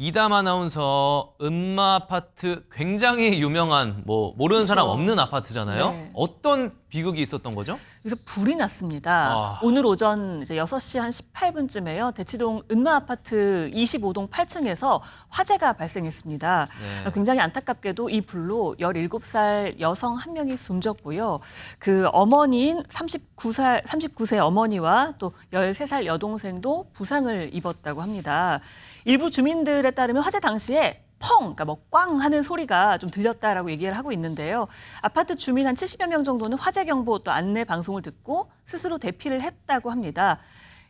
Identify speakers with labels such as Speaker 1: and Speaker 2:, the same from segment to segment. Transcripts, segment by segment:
Speaker 1: 이담 아나운서 은마 아파트 굉장히 유명한 모르는 사람 없는 아파트잖아요.
Speaker 2: 네.
Speaker 1: 어떤 비극이 있었던 거죠?
Speaker 2: 그래서 불이 났습니다.
Speaker 1: 아.
Speaker 2: 오늘 오전 이제 6시 한 18분쯤에요. 대치동 은마 아파트 25동 8층에서 화재가 발생했습니다.
Speaker 1: 네.
Speaker 2: 굉장히 안타깝게도 이 불로 17살 여성 한 명이 숨졌고요. 그 어머니인 39세 어머니와 또 13살 여동생도 부상을 입었다고 합니다. 일부 주민들에 따르면 화재 당시에 펑, 그러니까 꽝 하는 소리가 좀 들렸다라고 얘기를 하고 있는데요. 아파트 주민 한 70여 명 정도는 화재 경보 또 안내 방송을 듣고 스스로 대피를 했다고 합니다.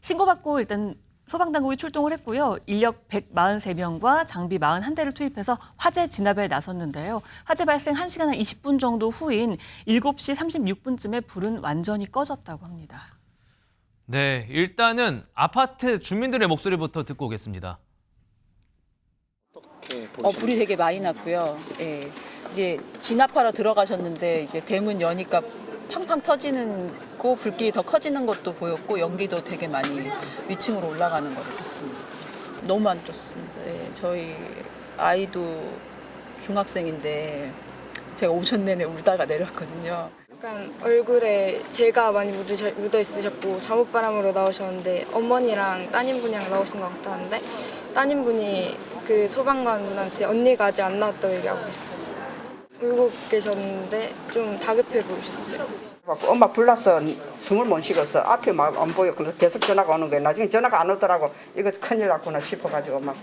Speaker 2: 신고받고 일단 소방당국이 출동을 했고요. 인력 143명과 장비 41대를 투입해서 화재 진압에 나섰는데요. 화재 발생 1시간 한 20분 정도 후인 7시 36분쯤에 불은 완전히 꺼졌다고 합니다.
Speaker 1: 네, 일단은 아파트 주민들의 목소리부터 듣고 오겠습니다.
Speaker 3: 불이 되게 많이 났고요. 예. 이제 진압하러 들어가셨는데 이제 대문 여니까 팡팡 터지는 거 불길이 더 커지는 것도 보였고 연기도 되게 많이 위층으로 올라가는 것 같습니다. 너무 안 좋습니다. 예. 저희 아이도 중학생인데 제가 오전 내내 울다가 내려왔거든요.
Speaker 4: 약간 얼굴에 재가 많이 묻어 있으셨고 잠옷바람으로 나오셨는데 어머니랑 따님분이랑 나오신 것 같았는데 따님분이 그 소방관분한테 언니가 아직 안 나왔다고 얘기하고 계셨어요. 울고 계셨는데 좀 다급해 보이셨어요.
Speaker 5: 엄마 불났어. 숨을 못 쉬겠어. 앞이 막 안 보여. 그래서 계속 전화가 오는 거예요. 나중에 전화가 안 오더라고. 이거 큰일 났구나 싶어가지고 막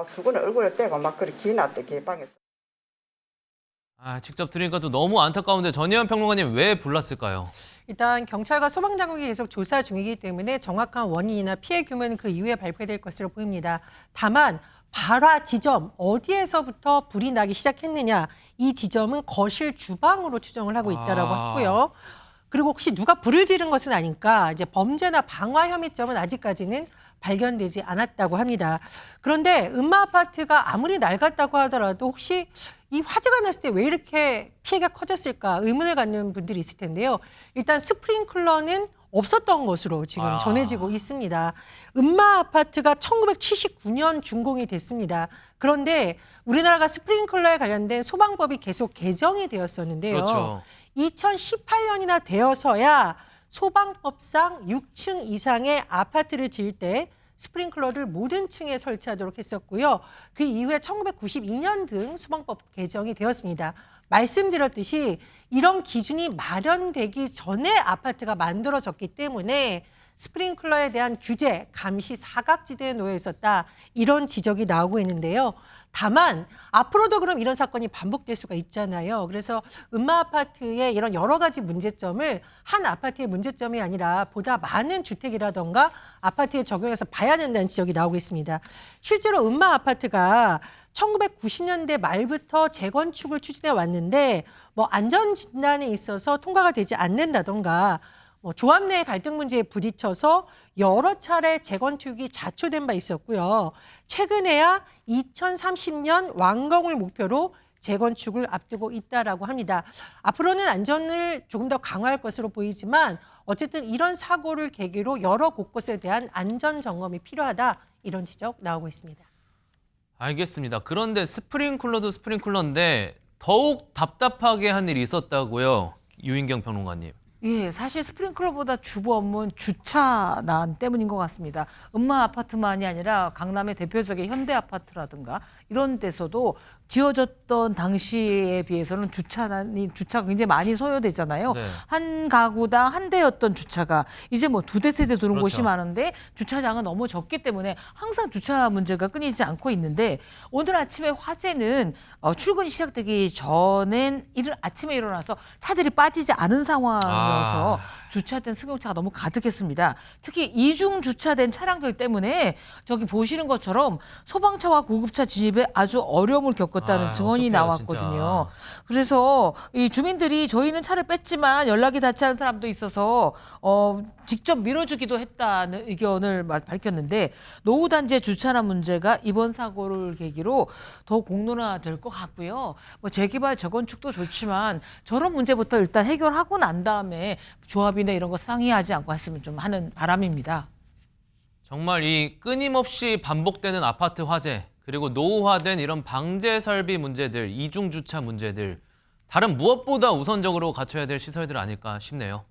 Speaker 5: 수건을 얼굴에 떼고 막 그렇게 기 났대. 기방에서.
Speaker 1: 직접 들으니까 또 너무 안타까운데 전혜연 평론가님 왜 불났을까요?
Speaker 6: 일단 경찰과 소방당국이 계속 조사 중이기 때문에 정확한 원인이나 피해 규모는 그 이후에 발표될 것으로 보입니다. 다만 발화 지점 어디에서부터 불이 나기 시작했느냐 이 지점은 거실 주방으로 추정을 하고 있다라고 하고요. 그리고 혹시 누가 불을 지른 것은 아닐까 이제 범죄나 방화 혐의점은 아직까지는 발견되지 않았다고 합니다. 그런데 은마 아파트가 아무리 낡았다고 하더라도 혹시 이 화재가 났을 때 왜 이렇게 피해가 커졌을까 의문을 갖는 분들이 있을 텐데요. 일단 스프링클러는 없었던 것으로 지금 전해지고 있습니다. 은마 아파트가 1979년 준공이 됐습니다. 그런데 우리나라가 스프링클러에 관련된 소방법이 계속 개정이 되었었는데요.
Speaker 1: 그렇죠.
Speaker 6: 2018년이나 되어서야 소방법상 6층 이상의 아파트를 지을 때 스프링클러를 모든 층에 설치하도록 했었고요. 그 이후에 1992년 등 소방법 개정이 되었습니다. 말씀드렸듯이 이런 기준이 마련되기 전에 아파트가 만들어졌기 때문에 스프링클러에 대한 규제, 감시 사각지대에 놓여 있었다. 이런 지적이 나오고 있는데요. 다만 앞으로도 그럼 이런 사건이 반복될 수가 있잖아요. 그래서 은마 아파트의 이런 여러 가지 문제점을 한 아파트의 문제점이 아니라 보다 많은 주택이라던가 아파트에 적용해서 봐야 된다는 지적이 나오고 있습니다. 실제로 은마 아파트가 1990년대 말부터 재건축을 추진해 왔는데 안전 진단에 있어서 통과가 되지 않는다던가 조합 내 갈등 문제에 부딪혀서 여러 차례 재건축이 자초된 바 있었고요. 최근에야 2030년 완공을 목표로 재건축을 앞두고 있다라고 합니다. 앞으로는 안전을 조금 더 강화할 것으로 보이지만 어쨌든 이런 사고를 계기로 여러 곳곳에 대한 안전 점검이 필요하다 이런 지적 나오고 있습니다.
Speaker 1: 알겠습니다. 그런데 스프링클러도 스프링클러인데 더욱 답답하게 한 일이 있었다고요. 유인경 평론가님.
Speaker 7: 예, 사실 스프링클러보다 주부 업무는 주차난 때문인 것 같습니다. 은마 아파트만이 아니라 강남의 대표적인 현대 아파트라든가 이런 데서도 지어졌던 당시에 비해서는 주차가 굉장히 많이 소요되잖아요.
Speaker 1: 네.
Speaker 7: 한 가구당 한 대였던 주차가 이제 두 대, 세 대 두는
Speaker 1: 그렇죠.
Speaker 7: 곳이 많은데 주차장은 너무 적기 때문에 항상 주차 문제가 끊이지 않고 있는데 오늘 아침에 화재는 출근이 시작되기 전엔 아침에 일어나서 차들이 빠지지 않은 상황이어서 주차된 승용차가 너무 가득했습니다. 특히 이중 주차된 차량들 때문에 저기 보시는 것처럼 소방차와 구급차 진입에 아주 어려움을 겪었다는 증언이
Speaker 1: 어떡해요,
Speaker 7: 나왔거든요.
Speaker 1: 진짜.
Speaker 7: 그래서 이 주민들이 저희는 차를 뺐지만 연락이 닿지 않은 사람도 있어서 직접 밀어주기도 했다는 의견을 밝혔는데 노후 단지의 주차난 문제가 이번 사고를 계기로 더 공론화될 것 같고요. 재개발 재건축도 좋지만 저런 문제부터 일단 해결하고 난 다음에 조합이나 이런 거 상의하지 않고 했으면 좀 하는 바람입니다.
Speaker 1: 정말 이 끊임없이 반복되는 아파트 화재 그리고 노후화된 이런 방제 설비 문제들, 이중 주차 문제들, 다른 무엇보다 우선적으로 갖춰야 될 시설들 아닐까 싶네요.